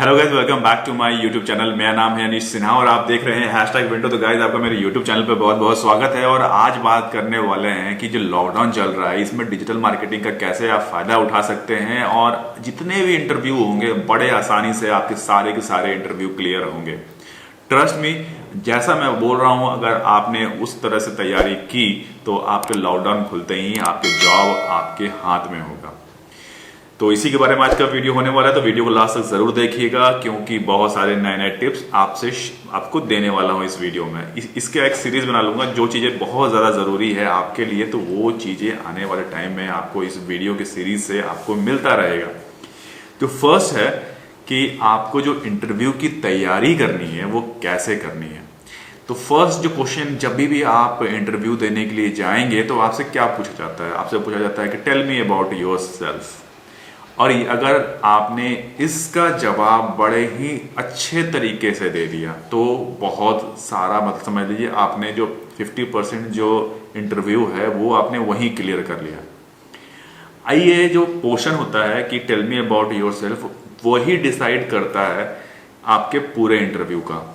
Hello guys, welcome back to my YouTube channel. मेरा नाम है अनीश सिन्हा और आप देख रहे हैं हैशटैग विंडो। तो गाइज, आपका मेरे यूट्यूब चैनल पे बहुत बहुत स्वागत है। और आज बात करने वाले हैं कि जो लॉकडाउन चल रहा है इसमें डिजिटल मार्केटिंग का कैसे आप फायदा उठा सकते हैं और जितने भी इंटरव्यू होंगे बड़े आसानी से आपके सारे के सारे इंटरव्यू क्लियर होंगे। ट्रस्ट मी, जैसा मैं बोल रहा हूं, अगर आपने उस तरह से तैयारी की तो आपके लॉकडाउन खुलते ही आपके जॉब आपके हाथ में होगा। तो इसी के बारे में आज का वीडियो होने वाला है, तो वीडियो को लास्ट तक जरूर देखिएगा क्योंकि बहुत सारे नए नए टिप्स आपको देने वाला हूं इस वीडियो में। इसका एक सीरीज बना लूंगा, जो चीजें बहुत ज्यादा जरूरी है आपके लिए, तो वो चीजें आने वाले टाइम में आपको इस वीडियो की सीरीज से आपको मिलता रहेगा। तो फर्स्ट है कि आपको जो इंटरव्यू की तैयारी करनी है वो कैसे करनी है। तो फर्स्ट जो क्वेश्चन, जब भी आप इंटरव्यू देने के लिए जाएंगे तो आपसे क्या पूछा जाता है? आपसे पूछा जाता है कि tell me about yourself. और अगर आपने इसका जवाब बड़े ही अच्छे तरीके से दे दिया तो बहुत सारा, मतलब समझ लीजिए आपने जो 50% जो इंटरव्यू है वो आपने वहीं क्लियर कर लिया। आइए, जो पोर्शन होता है कि tell me about yourself, वही डिसाइड करता है आपके पूरे इंटरव्यू का।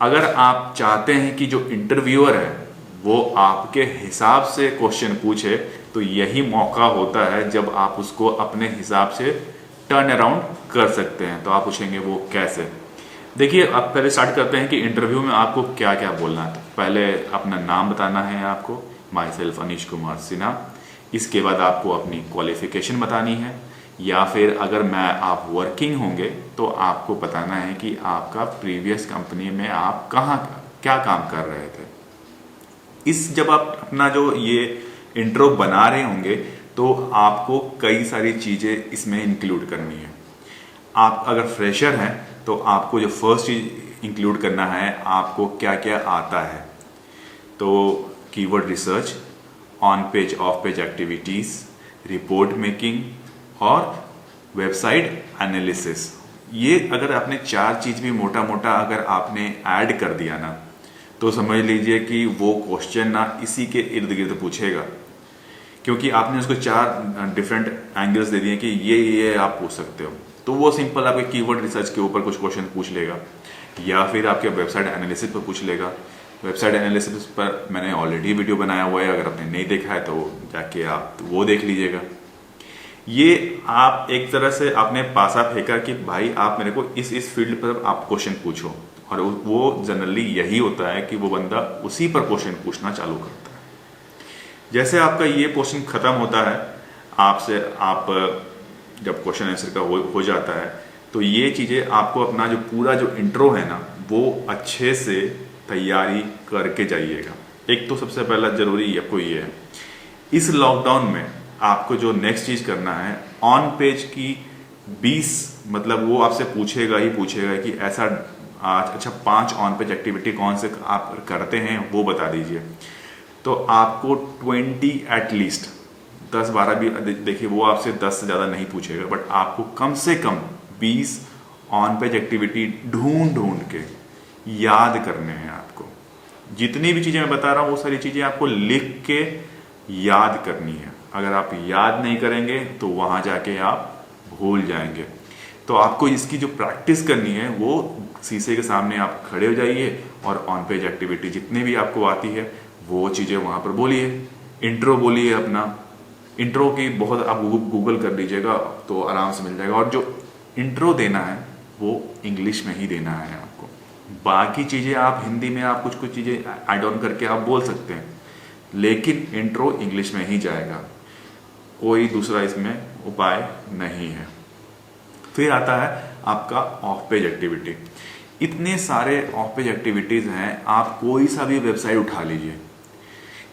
अगर आप चाहते हैं कि जो इंटरव्यूअर है वो आपके हिसाब से क्वेश्चन पूछे, तो यही मौका होता है जब आप उसको अपने हिसाब से टर्न अराउंड कर सकते हैं। तो आप पूछेंगे वो कैसे? देखिए, आप पहले स्टार्ट करते हैं कि इंटरव्यू में आपको क्या क्या बोलना है। तो पहले अपना नाम बताना है आपको, माई सेल्फ अनीश कुमार सिन्हा। इसके बाद आपको अपनी क्वालिफिकेशन बतानी है, या फिर अगर आप वर्किंग होंगे तो आपको बताना है कि आपका प्रीवियस कंपनी में आप कहाँ क्या काम कर रहे थे। जब आप अपना जो ये इंट्रो बना रहे होंगे तो आपको कई सारी चीजें इसमें इंक्लूड करनी है। आप अगर फ्रेशर हैं तो आपको जो फर्स्ट चीज इंक्लूड करना है, आपको क्या क्या आता है। तो keyword research, on page of page activities, report making और वेबसाइट एनालिसिस। ये अगर आपने चार चीज भी मोटा मोटा अगर आपने ऐड कर दिया ना, तो समझ लीजिए कि वो क्वेश्चन ना इसी के इर्द गिर्द पूछेगा, क्योंकि आपने उसको चार डिफरेंट एंगल्स दे दिए कि ये आप पूछ सकते हो। तो वो सिंपल आपके कीवर्ड रिसर्च के ऊपर कुछ क्वेश्चन पूछ लेगा, या फिर आपके वेबसाइट एनालिसिस पर पूछ लेगा। वेबसाइट एनालिसिस पर मैंने ऑलरेडी वीडियो बनाया हुआ है, अगर आपने नहीं देखा है तो जाके आप वो देख लीजिएगा। ये आप एक तरह से आपने पासा फेंका कि भाई आप मेरे को इस फील्ड पर आप क्वेश्चन पूछो, और वो जनरली यही होता है कि वो बंदा उसी पर क्वेश्चन पूछना चालू करता है। जैसे आपका ये पोर्शन खत्म होता है, आप जब क्वेश्चन आंसर का हो जाता है, तो ये चीजें आपको अपना जो पूरा जो इंट्रो है ना वो अच्छे से तैयारी करके जाइएगा। एक तो सबसे पहला जरूरी आपको ये है, इस लॉकडाउन में आपको जो नेक्स्ट चीज करना है, ऑन पेज की 20, मतलब वो आपसे पूछेगा ही पूछेगा कि ऐसा अच्छा 5 ऑन पेज एक्टिविटी कौन से आप करते हैं वो बता दीजिए। तो आपको 20 एटलीस्ट 10-12 भी, देखिए वो आपसे 10 से ज्यादा नहीं पूछेगा, बट आपको कम से कम 20 ऑन पेज एक्टिविटी ढूंढ के याद करने हैं। आपको जितनी भी चीजें मैं बता रहा हूं वो सारी चीजें आपको लिख के याद करनी है। अगर आप याद नहीं करेंगे तो वहां जाके आप भूल जाएंगे। तो आपको इसकी जो प्रैक्टिस करनी है वो शीशे के सामने आप खड़े हो जाइए और ऑन पेज एक्टिविटी जितनी भी आपको आती है वो चीजें वहां पर बोलिए। इंट्रो बोलिए अपना, इंट्रो की बहुत आप गूगल कर लीजिएगा तो आराम से मिल जाएगा। और जो इंट्रो देना है वो इंग्लिश में ही देना है आपको। बाकी चीजें आप हिंदी में आप कुछ चीजें ऐड ऑन करके आप बोल सकते हैं, लेकिन इंट्रो इंग्लिश में ही जाएगा, कोई दूसरा इसमें उपाय नहीं है। फिर आता है आपका ऑफ पेज एक्टिविटी। इतने सारे ऑफ पेज एक्टिविटीज हैं, आप कोई सा भी वेबसाइट उठा लीजिए।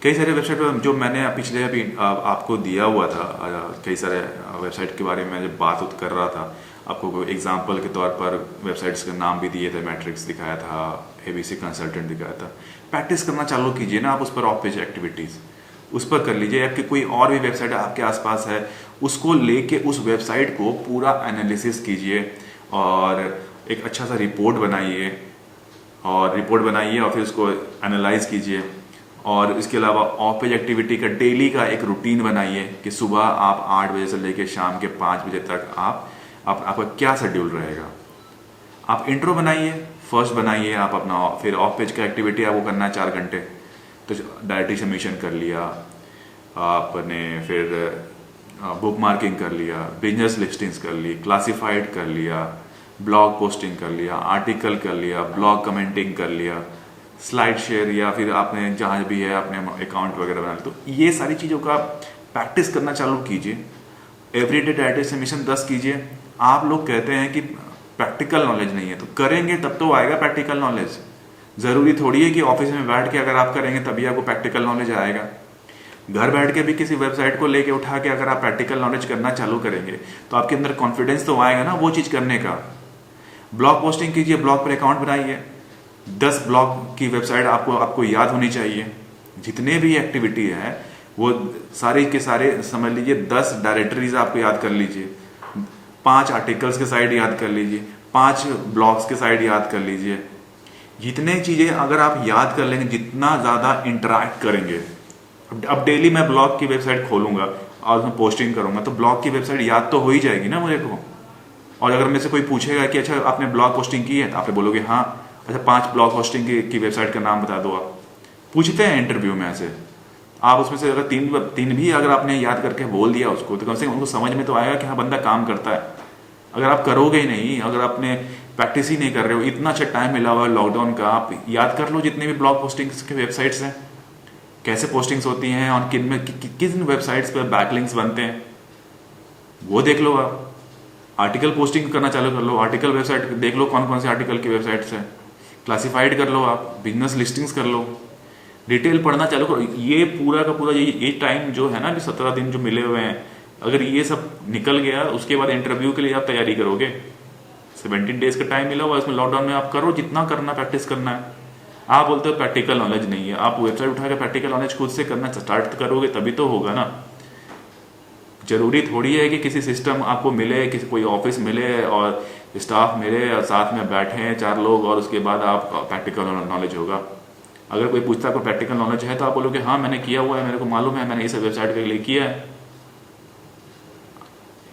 कई सारे वेबसाइट पर जो मैंने पिछले अभी आपको दिया हुआ था, कई सारे वेबसाइट के बारे में जब बात कर रहा था, आपको एग्जाम्पल के तौर पर वेबसाइट्स के नाम भी दिए थे। मैट्रिक्स दिखाया था, एबीसी कंसल्टेंट दिखाया था। प्रैक्टिस करना चालू कीजिए ना आप उस पर, ऑफ पेज एक्टिविटीज उस पर कर लीजिए। आपकी कोई और भी वेबसाइट आपके आसपास है, उसको लेके उस वेबसाइट को पूरा एनालिसिस कीजिए और एक अच्छा सा रिपोर्ट बनाइए और फिर उसको एनालाइज कीजिए। और इसके अलावा ऑफ पेज एक्टिविटी का डेली का एक रूटीन बनाइए कि सुबह आप 8 बजे से लेकर शाम के 5 बजे तक आपका क्या शेड्यूल रहेगा। आप इंट्रो बनाइए, फर्स्ट बनाइए आप अपना, फिर ऑफ पेज का एक्टिविटी आपको करना है 4 घंटे, तो डायरेक्टरी सबमिशन कर लिया आपने, फिर बुक मार्किंग कर लिया, बिजनेस लिस्टिंग्स कर ली, क्लासिफाइड कर लिया, ब्लॉग पोस्टिंग कर लिया, आर्टिकल कर लिया, ब्लॉग कमेंटिंग कर लिया, स्लाइड शेयर, या फिर आपने जहाँ भी है अपने अकाउंट वगैरह बना लिया। तो ये सारी चीज़ों का प्रैक्टिस करना चालू कीजिए। एवरीडे डायरेक्टरी सबमिशन 10 कीजिए। आप लोग कहते हैं कि प्रैक्टिकल नॉलेज नहीं है, तो करेंगे तब तो आएगा प्रैक्टिकल नॉलेज। जरूरी थोड़ी है कि ऑफिस में बैठ के अगर आप करेंगे तभी आपको प्रैक्टिकल नॉलेज आएगा। घर बैठ के भी किसी वेबसाइट को लेके उठा के अगर आप प्रैक्टिकल नॉलेज करना चालू करेंगे तो आपके अंदर कॉन्फिडेंस तो आएगा ना वो चीज करने का। ब्लॉग पोस्टिंग कीजिए, ब्लॉग पर अकाउंट बनाइए। 10 ब्लॉग की वेबसाइट आपको याद होनी चाहिए। जितने भी एक्टिविटी है वो सारे के सारे समझ लीजिए, 10 डायरेक्टरीज आपको याद कर लीजिए, 5 आर्टिकल्स के साइड याद कर लीजिए, 5 ब्लॉग्स के साइड याद कर लीजिए। जितने चीजें अगर आप याद कर लेंगे, जितना ज्यादा इंटरेक्ट करेंगे। अब डेली मैं ब्लॉग की वेबसाइट खोलूंगा और उसमें पोस्टिंग करूंगा तो ब्लॉग की वेबसाइट याद तो हो ही जाएगी ना मुझे को। और अगर मेरे से कोई पूछेगा कि अच्छा आपने ब्लॉग पोस्टिंग की है, तो आप बोलोगे हाँ। अच्छा 5 ब्लॉग पोस्टिंग की वेबसाइट का नाम बता दो। आप पूछते हैं इंटरव्यू में ऐसे, आप उसमें से अगर तीन भी अगर आपने याद करके बोल दिया उसको, तो कम से कम उनको समझ में तो आएगा कि हाँ बंदा काम करता है। अगर आप करोगे ही नहीं, अगर आपने प्रैक्टिस ही नहीं कर रहे हो, इतना अच्छा टाइम मिला हुआ है लॉकडाउन का, आप याद कर लो जितने भी ब्लॉग पोस्टिंग्स के वेबसाइट्स हैं, कैसे पोस्टिंग्स होती हैं और किन में किन वेबसाइट्स पर बैकलिंक्स बनते हैं, वो देख लो। आप आर्टिकल पोस्टिंग करना चालू कर लो, आर्टिकल वेबसाइट देख लो कौन कौन से आर्टिकल की वेबसाइट्स है, क्लासिफाइड कर लो, आप बिजनेस लिस्टिंग्स कर लो, डिटेल पढ़ना चालू करो। ये पूरा का पूरा ये टाइम जो है ना, 17 दिन जो मिले हुए हैं, अगर ये सब निकल गया उसके बाद इंटरव्यू के लिए आप तैयारी करोगे। 17 डेज का टाइम मिला हुआ, इसमें लॉकडाउन में आप करो जितना करना, प्रैक्टिस करना है। आप बोलते हो प्रैक्टिकल नॉलेज नहीं है, आप वेबसाइट उठा के प्रैक्टिकल नॉलेज खुद से करना स्टार्ट करोगे तभी तो होगा ना। जरूरी थोड़ी है कि किसी सिस्टम आपको मिले, किसी कोई ऑफिस मिले और स्टाफ मिले और साथ में बैठे 4 लोग और उसके बाद आप प्रैक्टिकल नॉलेज होगा। अगर कोई पूछता है आपको प्रैक्टिकल नॉलेज है तो आप बोलोगे हाँ मैंने किया हुआ है, मेरे को मालूम है, मैंने इस वेबसाइट के लिए किया है।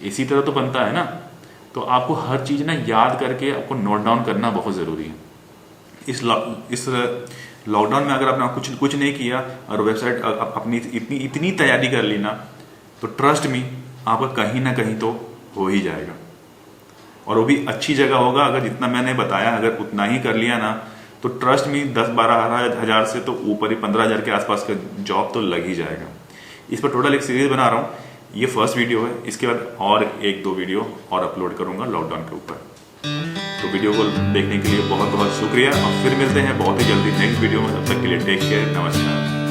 इसी तरह तो बनता है ना। तो आपको हर चीज ना याद करके आपको नोट डाउन करना बहुत जरूरी है। इस लॉकडाउन में अगर आपने कुछ नहीं किया और वेबसाइट अपनी इतनी तैयारी कर ली ना, तो ट्रस्ट मी आपका कहीं ना कहीं तो हो ही जाएगा। और वो भी अच्छी जगह होगा। अगर जितना मैंने बताया अगर उतना ही कर लिया ना, तो ट्रस्ट मी 10-12 हजार से तो ऊपर ही 15 हजार के आसपास का जॉब तो लग ही जाएगा। इस पर टोटल एक सीरीज बना रहा हूँ। ये फर्स्ट वीडियो है, इसके बाद और 1-2 वीडियो और अपलोड करूंगा लॉकडाउन के ऊपर। तो वीडियो को देखने के लिए बहुत बहुत शुक्रिया और फिर मिलते हैं बहुत ही जल्दी नेक्स्ट वीडियो में। तब तक के लिए टेक केयर, नमस्कार।